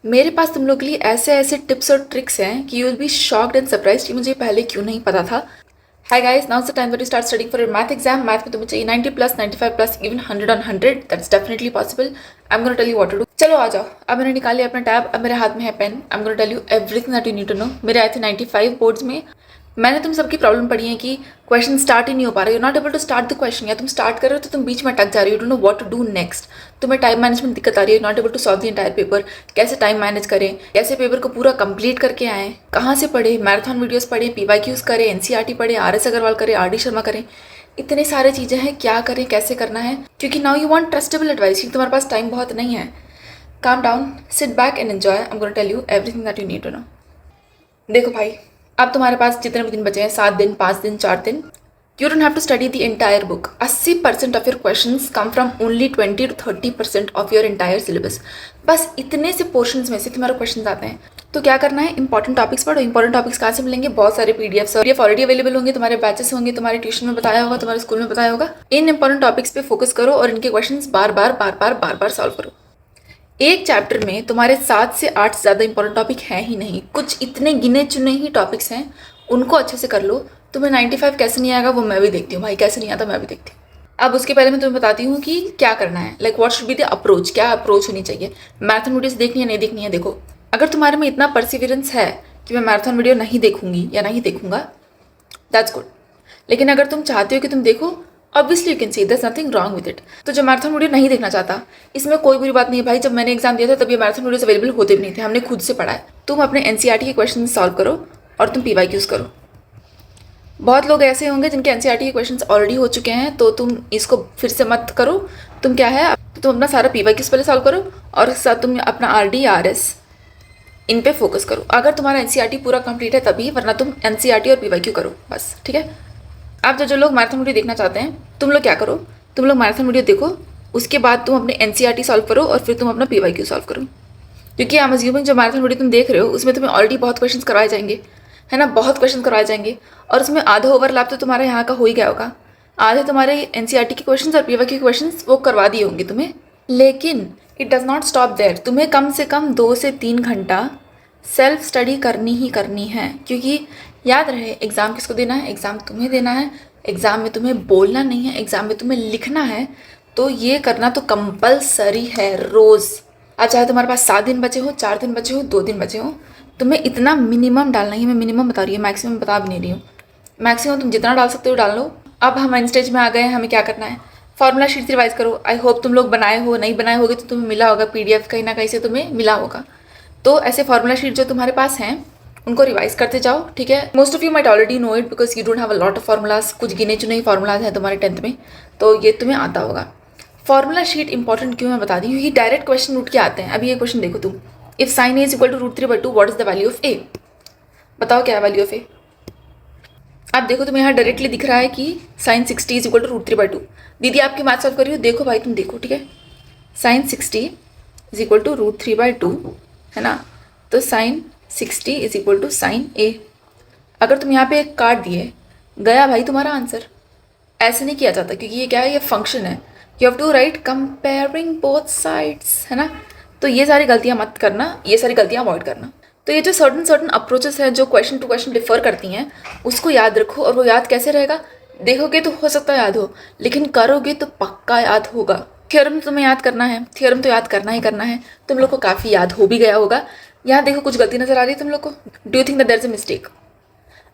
मेरे पास तुम लोग के लिए ऐसे ऐसे टिप्स और ट्रिक्स हैं कि you will be shocked and surprised कि मुझे पहले क्यों नहीं पता था। Hi guys, now is the time that you start studying for your math exam. Math में तुम्हें चाहिए 90 plus, 95 plus, even 100 on 100। That's definitely possible. I am gonna tell you what to do. चलो आ जाओ। अब मैंने निकाल लिया अपना टैब, अब मेरे हाथ में है pen. I am gonna tell you everything that you need to know. मेरे आए थे 95 बोर्ड्स में। मैंने तुम सबकी प्रॉब्लम पढ़ी है कि क्वेश्चन स्टार्ट ही नहीं हो पा रहा, you not able to start the question, या तुम स्टार्ट कर रहे हो तो तुम बीच में अटक जा रही हो, don't know what to do next. तुम्हें टाइम मैनेजमेंट दिक्कत आ रही है, not able to solve the entire paper. कैसे टाइम मैनेज करें, कैसे पेपर को पूरा कंप्लीट करके आए, कहाँ से पढ़े, मैराथन वीडियोस पढ़े, पीवाईक्यूज करें, एनसीईआरटी पढ़े, आरएस अग्रवाल करें, आरडी शर्मा करें। इतने सारे चीज़ें हैं, क्या करें, कैसे करना है, क्योंकि now you want trustable advice, क्योंकि तुम्हारे पास टाइम बहुत नहीं है। Calm down, sit back and enjoy. I am gonna tell you everything that you need to know. देखो भाई, अब तुम्हारे पास जितने भी दिन बचे हैं, 7 दिन, 5 दिन, 4 दिन, you don't have to study the entire book. 80% of your questions come from only 20 to 30% of your entire syllabus. बस इतने से पोर्शंस में से तुम्हारे क्वेश्चंस आते हैं। तो क्या करना है, इंपॉर्टेंट टॉपिक्स पढ़ो। इंपॉर्टेंट टॉपिक्स कहाँ से मिलेंगे? बहुत सारे पीडीएफ ऑलरेडी अवेलेबल होंगे, तुम्हारे बैचेस होंगे, तुम्हारे ट्यूशन में बताया होगा, तुम्हारे स्कूल में बताया होगा। इन इंपॉर्टेंट टॉपिक्स पे फोकस करो और इनके क्वेश्चंस बार बार सॉल्व करो। एक चैप्टर में तुम्हारे 7 से 8 से ज़्यादा इंपॉर्टेंट टॉपिक हैं ही नहीं, कुछ इतने गिने चुने ही टॉपिक्स हैं, उनको अच्छे से कर लो। तुम्हें 95 कैसे नहीं आएगा वो मैं भी देखती हूँ भाई, कैसे नहीं आता मैं भी देखती हूँ। अब उसके पहले मैं तुम्हें बताती हूँ कि क्या करना है, like what should be the approach, क्या अप्रोच होनी चाहिए। मैराथन वीडियोस देखनी है नहीं देखनी है? देखो, अगर तुम्हारे में इतना परसिवियरेंस है कि मैं मैराथन वीडियो नहीं देखूंगी या नहीं देखूंगा, दैट्स गुड। लेकिन अगर तुम चाहते हो कि तुम देखो, obviously you can see there is nothing wrong with it. तो जो मैराथन वीडियो नहीं देखना चाहता, इसमें कोई बुरी बात नहीं है भाई। जब मैंने एग्जाम दिया था तब ये मैराथन वीडियोस अवेलेबल होते भी नहीं थे, हमने खुद से पढ़ा है। तुम अपने एनसीईआरटी के क्वेश्चन सॉल्व करो और तुम पीवाईक्यूज करो। बहुत लोग ऐसे होंगे जिनके एनसीईआरटी के क्वेश्चंस ऑलरेडी हो चुके हैं, तो तुम इसको फिर से मत करो। तुम क्या है, तुम अपना सारा पीवाईक्यूज पहले सॉल्व करो और साथ तुम अपना आरडी, आरएस इन पे फोकस करो। अगर तुम्हारा एनसीईआरटी पूरा कंप्लीट है तभी, वरना तुम एनसीईआरटी और पीवाईक्यू करो बस, ठीक है। अब जो लोग मैराथन वीडियो देखना चाहते हैं, तुम लोग क्या करो, तुम लोग मैराथन वीडियो देखो, उसके बाद तुम अपने एनसीईआरटी सॉल्व करो और फिर तुम अपना पीवाईक्यू सॉल्व करो। क्योंकि आई एम अज्यूमिंग जो मैराथन वीडियो तुम देख रहे हो उसमें तुम्हें ऑलरेडी बहुत क्वेश्चन करवाए जाएंगे, है ना, बहुत क्वेश्चन करवाए जाएंगे। और उसमें आधा ओवरलैप तो तुम्हारे यहाँ का हो ही गया होगा। आधे तुम्हारे एनसीईआरटी के क्वेश्चन और पीवाईक्यू के क्वेश्चन वो करवा दिए होंगे तुम्हें। लेकिन it does not stop there. तुम्हें कम से कम 2 से 3 घंटा सेल्फ स्टडी करनी ही करनी है, क्योंकि याद रहे, एग्ज़ाम किसको देना है? एग्ज़ाम तुम्हें देना है। एग्ज़ाम में तुम्हें बोलना नहीं है, एग्ज़ाम में तुम्हें लिखना है। तो ये करना तो कंपलसरी है रोज़। अब चाहे तुम्हारे पास 7 दिन बचे हो, 4 दिन बचे हो, 2 दिन बचे हो, तुम्हें इतना मिनिमम डालना ही। मैं मिनिमम बता रही हूँ, मैक्सिमम बता भी नहीं रही हूँ। मैक्सिमम तुम जितना डाल सकते हो डाल लो। अब हम इन स्टेज में आ गए हैं, हमें क्या करना है? फॉर्मूला शीट रिवाइज करो। आई होप तुम लोग बनाए हो, नहीं बनाए होगे तो तुम्हें मिला होगा पीडीएफ, कहीं ना कहीं से तुम्हें मिला होगा। तो ऐसे फार्मूला शीट जो तुम्हारे पास हैं उनको रिवाइज करते जाओ, ठीक है। Most of you might already know it because you don't have a lot of formulas. कुछ गिने चुने ही फार्मूलाज हैं तुम्हारे 10th में, तो ये तुम्हें आता होगा। फार्मूला शीट इंपॉर्टेंट क्यों मैं बता दी, क्योंकि डायरेक्ट क्वेश्चन उठ के आते हैं। अभी ये क्वेश्चन देखो तुम, if sine A is equal to √3/2 what is the value of A? बताओ क्या है वैल्यू ऑफ ए। अब देखो तुम्हें यहाँ डायरेक्टली दिख रहा है कि साइन 60 इज इक्वल टू √3/2। दीदी आपकी मैथ सॉल्व कर रही हो, देखो भाई तुम देखो, ठीक है। साइन 60 इज इक्वल टू √3/2 है ना, तो sine 60 is equal to sine A. अगर तुम यहाँ पे एक काट दिए, गया भाई तुम्हारा आंसर। ऐसे नहीं किया जाता, क्योंकि ये क्या है, ये फंक्शन है। You have to write comparing both sides, है ना। तो ये सारी गलतियाँ मत करना, ये सारी गलतियाँ अवॉइड करना। तो ये जो सर्टन अप्रोचेस हैं जो क्वेश्चन टू क्वेश्चन डिफर करती हैं, उसको याद रखो। और वो याद कैसे रहेगा? देखोगे तो हो सकता है याद हो, लेकिन करोगे तो पक्का याद होगा। थ्योरम तुम्हें याद करना है, थ्योरम तो याद करना ही करना है। तुम लोग को काफ़ी याद हो भी गया होगा। यहाँ देखो कुछ गलती नजर आ रही है तुम लोग को। Do you think that there is a mistake?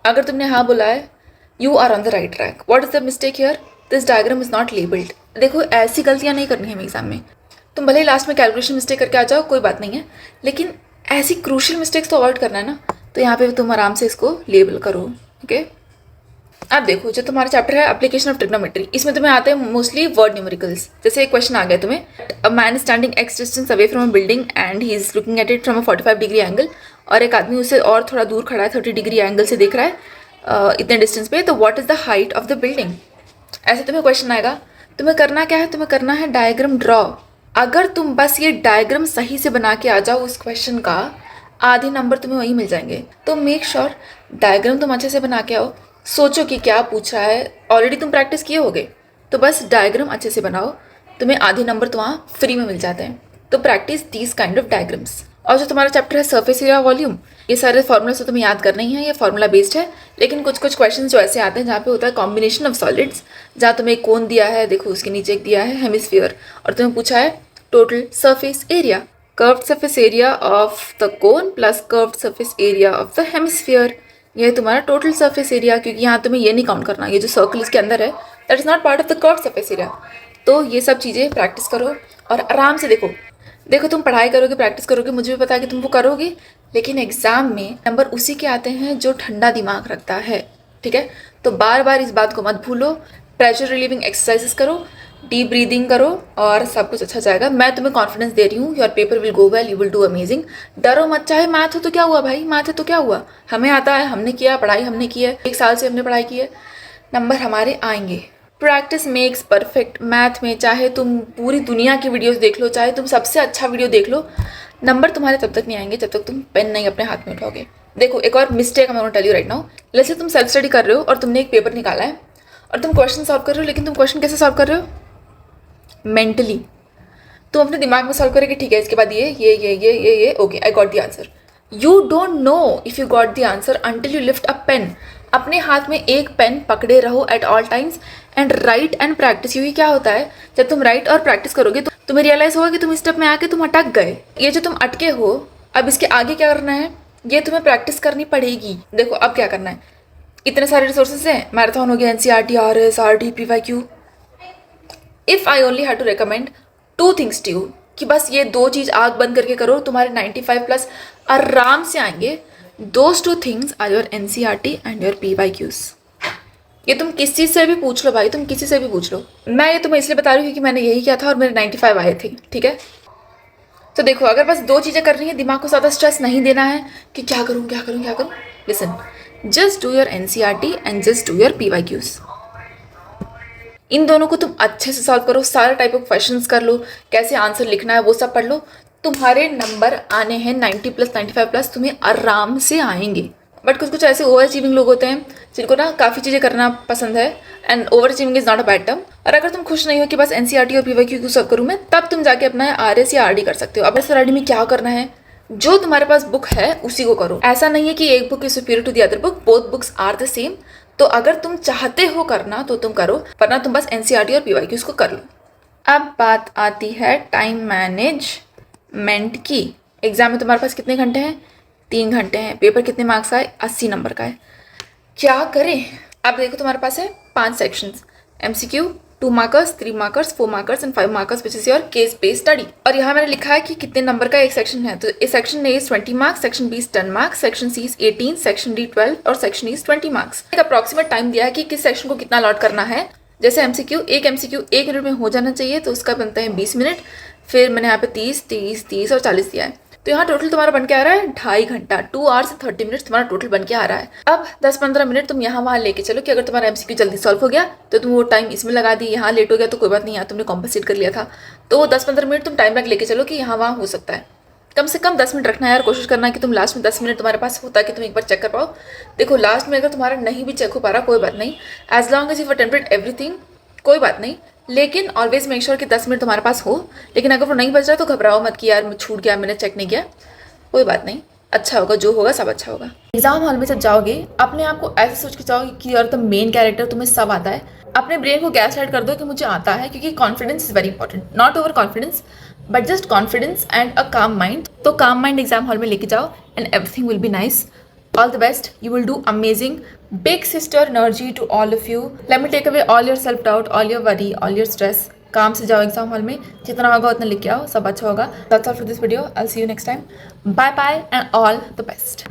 अगर तुमने हाँ बोला है, you are on the right track. What is the mistake here? This diagram is not labelled. देखो ऐसी गलतियाँ नहीं करनी है एग्जाम में। तुम भले ही लास्ट में कैलकुलेशन मिस्टेक करके आ जाओ, कोई बात नहीं है, लेकिन ऐसी क्रूशियल मिस्टेक्स तो अवॉइड करना है ना। तो यहाँ पे तुम आराम से इसको लेबल करो, ओके। अब देखो जो तुम्हारा चैप्टर है एप्लीकेशन ऑफ ट्रिग्नोमेट्री, इसमें तुम्हें आते हैं मोस्टली वर्ड न्यूमेरिकल्स। जैसे एक क्वेश्चन आ गया तुम्हें, a man standing x distance away from a building and he is looking at it from a 45 degree angle. और एक आदमी उससे और थोड़ा दूर खड़ा है, 30 डिग्री एंगल से देख रहा है इतने डिस्टेंस पे। तो what is the height of the building? ऐसे तुम्हें क्वेश्चन आएगा। तुम्हें करना क्या है? तुम्हें करना है डायग्राम ड्रॉ। अगर तुम बस ये डायग्राम सही से बना के आ जाओ उस क्वेश्चन का, आधे नंबर तुम्हें वही मिल जाएंगे। तो मेक श्योर डायग्राम तुम अच्छे से बना के आओ। सोचो कि क्या पूछा है, ऑलरेडी तुम प्रैक्टिस किए होगे, तो बस डायग्राम अच्छे से बनाओ, तुम्हें आधे नंबर तो वहाँ फ्री में मिल जाते हैं। तो practice these kind of diagrams. और जो तुम्हारा चैप्टर है सरफेस एरिया वॉल्यूम, ये सारे फॉर्मूला तो तुम्हें याद करना ही है, ये फॉर्मूला बेस्ड है। लेकिन कुछ कुछ क्वेश्चन जो ऐसे आते हैं जहाँ पे होता है कॉम्बिनेशन ऑफ सॉलिड्स, जहाँ तुम्हें एक कोन दिया है, देखो उसके नीचे एक दिया है हेमिस्फीयर, और तुम्हें पूछा है total surface area, curved surface area of the cone plus curved surface area of the hemisphere, ये तुम्हारा टोटल सरफेस एरिया। क्योंकि यहाँ तुम्हें ये नहीं काउंट करना, ये जो सर्कल इसके अंदर है that is not part of the curved surface area. तो ये सब चीज़ें प्रैक्टिस करो और आराम से देखो तुम पढ़ाई करोगे, प्रैक्टिस करोगे, मुझे भी पता है कि तुम वो करोगे, लेकिन एग्जाम में नंबर उसी के आते हैं जो ठंडा दिमाग रखता है, ठीक है। तो बार बार इस बात को मत भूलो, प्रेशर रिलीविंग एक्सरसाइजेस करो, डीप ब्रीदिंग करो और सब कुछ अच्छा जाएगा। मैं तुम्हें कॉन्फिडेंस दे रही हूँ, your paper will go well, you will do amazing. डरो मत, चाहे मैथ हो तो क्या हुआ भाई, मैथ है तो क्या हुआ, हमें आता है, हमने किया, पढ़ाई हमने की है, 1 साल से हमने पढ़ाई की है, नंबर हमारे आएंगे। Practice makes perfect. मैथ में चाहे तुम पूरी दुनिया की वीडियोस देख लो, चाहे तुम सबसे अच्छा वीडियो देख लो, नंबर तुम्हारे तब तक नहीं आएंगे जब तक तुम पेन नहीं अपने हाथ में उठाओगे। देखो एक और मिस्टेक मैं टेल यू राइट नाउ, जैसे तुम सेल्फ स्टडी कर रहे हो और तुमने एक पेपर निकाला है और तुम क्वेश्चन सॉल्व कर रहे हो, लेकिन तुम क्वेश्चन कैसे सॉल्व कर रहे हो, मेंटली। तुम अपने दिमाग में सॉल्व करोगे, ठीक है इसके बाद ये okay I got the answer. You don't know if you got the answer until you lift a pen. अपने हाथ में एक पेन पकड़े रहो at all times and write and practise. क्योंकि क्या होता है, जब तुम राइट और प्रैक्टिस करोगे तो तुम्हें रियलाइज होगा कि तुम इस स्टेप में आके तुम अटक गए। ये जो तुम अटके हो, अब इसके आगे क्या करना है, ये तुम्हें प्रैक्टिस करनी पड़ेगी। देखो अब क्या करना है, इतने सारे रिसोर्सेज हैं, मैराथन हो गया, NCERT, RS, RD, PYQ। If I only have to recommend 2 things to you, कि बस ये 2 चीज़ आग बंद करके करो, तुम्हारे 95 प्लस आराम से आएंगे। Those 2 things are your NCERT and your PYQs। ये तुम किसी से भी पूछ लो भाई, तुम किसी से भी पूछ लो। मैं ये तुम्हें इसलिए बता रही हूँ क्योंकि मैंने यही किया था और मेरे 95 आए थे, ठीक है। तो देखो अगर बस 2 चीज़ें करनी है, दिमाग को ज़्यादा स्ट्रेस नहीं देना है कि क्या करूँ क्या करूँ क्या करूँ, listen, just do your NCERT and just do your PYQs। इन दोनों को तुम अच्छे से सॉल्व करो, सारे टाइप ऑफ क्वेश्चंस कर लो, कैसे आंसर लिखना है वो सब पढ़ लो, तुम्हारे नंबर आने हैं 90 प्लस 95 प्लस, तुम्हें आराम से आएंगे। बट कुछ कुछ ऐसे ओवर अचीविंग लोग होते हैं जिनको ना काफ़ी चीज़ें करना पसंद है, and over achieving is not a bad term. और अगर तुम खुश नहीं हो कि बस NCERT और PYQ क्यों सब करूँ मैं, तब तुम जाके अपना RS या RD कर सकते हो। अब RS और RD में क्या करना है, जो तुम्हारे पास बुक है उसी को करो। ऐसा नहीं है कि एक book is superior to the other book, both books are the same. तो अगर तुम चाहते हो करना तो तुम करो, वरना तुम बस NCERT और PYQs को कर लो। अब बात आती है टाइम मैनेजमेंट की। एग्जाम में तुम्हारे पास कितने घंटे हैं, 3 घंटे हैं। पेपर कितने मार्क्स का है, 80 नंबर का है। क्या करें, अब देखो तुम्हारे पास है 5 sections, MCQ 2 markers, 3 markers, 4 markers and 5 markers which is your case based study. और यहाँ मैंने लिखा है कि कितने नंबर का एक सेक्शन है। तो इस section A is 20 marks, section B is 10 marks, section C is 18, section D 12 और सेक्शन ई इज 20 मार्क्स। एक अप्रॉक्सीमेट टाइम दिया है कि किस सेक्शन को कितना अलॉट करना है। जैसे MCQ, एक MCQ 1 मिनट में हो जाना चाहिए, तो उसका बनता है 20 मिनट। फिर मैंने यहाँ पे 30, 30, 30 और 40 दिया है। तो यहाँ टोटल तुम्हारा बन के आ रहा है 2.5 घंटा, 2 आवर्स 30 मिनट्स तुम्हारा टोटल बन के आ रहा है। अब 10-15 मिनट तुम यहाँ वहाँ लेके चलो कि अगर तुम्हारा MCQ जल्दी सॉल्व हो गया तो तुम वो टाइम इसमें लगा दी, यहाँ लेट हो गया तो कोई बात नहीं, यहाँ तुमने कॉम्पनसेट कर लिया था। तो वो 10-15 मिनट तुम टाइम बैक लेके चलो कि यहाँ वहाँ हो सकता है। कम से कम 10 मिनट रखना है यार, कोशिश करना है कि तुम लास्ट में 10 मिनट तुम्हारे पास होता है कि तुम एक बार चेक कर पाओ। देखो लास्ट में अगर तुम्हारा नहीं भी चेक हो पा रहा कोई बात नहीं, as long as you attempted everything कोई बात नहीं, लेकिन ऑलवेज मेक श्योर कि 10 मिनट तुम्हारे पास हो। लेकिन अगर वो नहीं बच रहा तो घबराओ मत कि यार मैं छूट गया, मैंने चेक नहीं किया, कोई बात नहीं, अच्छा होगा, जो होगा सब अच्छा होगा। एग्जाम हॉल में जब जाओगे अपने आप को ऐसे सोच के जाओगे कि यार तुम मेन कैरेक्टर, तुम्हें सब आता है। अपने ब्रेन को गैस लाइट कर दो कि मुझे आता है, क्योंकि confidence is very important, not over confidence but just confidence and अ काम माइंड। तो काम माइंड एग्जाम हॉल में लेके जाओ and everything will be nice. All the best, you will do amazing. Big sister energy to all of you. Let me take away all your self doubt, all your worry, all your stress. काम से जाओ exam hall में, जितना होगा उतना लिख के आओ, सब अच्छा होगा। That's all for this video. I'll see you next time. Bye bye and all the best.